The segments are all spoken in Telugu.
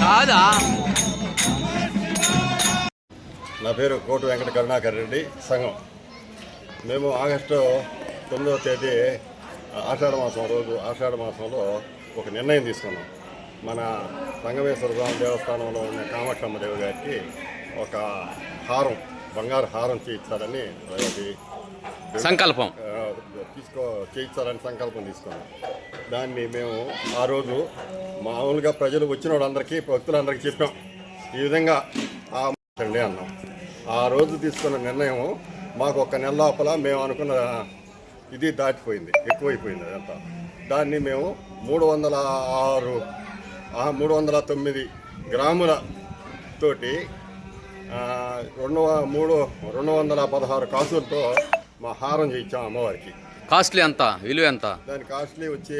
కాదా? నా పేరు కోటు వెంకట కరుణాకర్ రెడ్డి, సంఘం. మేము ఆగస్టు 9వ తేదీ ఆషాఢ మాసంలో ఒక నిర్ణయం తీసుకున్నాం. మన సంగమేశ్వర స్వామి దేవస్థానంలో ఉన్న కామాక్షమ్మ దేవి గారికి ఒక బంగారు హారం చేయించాలని సంకల్పం చేయించాలని సంకల్పం తీసుకున్నాం. దాన్ని మేము ఆ రోజు మామూలుగా ప్రజలు వచ్చిన వాళ్ళందరికీ, భక్తులందరికీ చెప్పాం, ఈ విధంగా అన్నాం. ఆ రోజు తీసుకున్న నిర్ణయం మాకు ఒక నెల లోపల మేము అనుకున్న ఇది దాటిపోయింది, ఎక్కువైపోయింది అదంతా. దాన్ని మేము 309 గ్రాముల తోటి 216 కాసులతో మా హారం చేయించాం అమ్మవారికి. కాస్ట్లీ ఎంత? విలువ ఎంత? దాని కాస్ట్లీ వచ్చి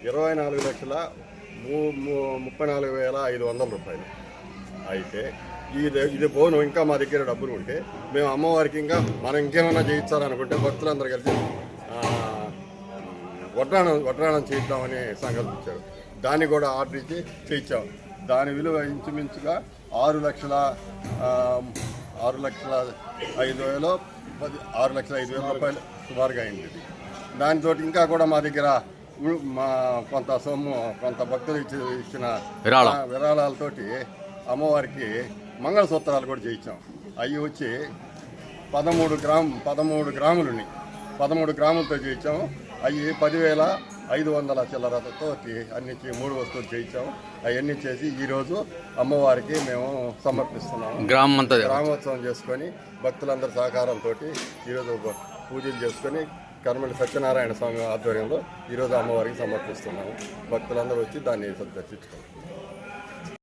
24,34,500 రూపాయలు. అయితే ఇది పోను, ఇంకా మా దగ్గర డబ్బులు ఉంటే మేము అమ్మవారికి మనం ఇంకేమైనా చేయించాలనుకుంటే భక్తులందరూ కలిసి వడ్రాణం చేయిద్దామని సంకల్పించారు. దాన్ని కూడా ఆర్డర్ ఇచ్చి చేయించాం. దాని విలువ ఇంచుమించుగా 6,05,000 రూపాయలు సుమారుగా అయింది. దానితో ఇంకా కూడా మా దగ్గర కొంత సొమ్ము, కొంత భక్తులు ఇచ్చిన విరాళాలతోటి అమ్మవారికి మంగళసూత్రాలు కూడా చేయించాం. అవి వచ్చి 13 గ్రాములని 13 గ్రాములతో చేయించాము. అవి 10,500 చిల్లరతో అన్ని 3 వస్తువులు చేయించాము. అవన్నీ చేసి ఈరోజు అమ్మవారికి మేము సమర్పిస్తున్నాము. గ్రామోత్సవం చేసుకొని భక్తులందరి సహకారంతో ఈరోజు పూజలు చేసుకొని కర్మలి సత్యనారాయణ స్వామి ఆధ్వర్యంలో ఈరోజు అమ్మవారికి సమర్పిస్తున్నాము. భక్తులందరూ వచ్చి దాన్ని దర్శించుకోవాలి.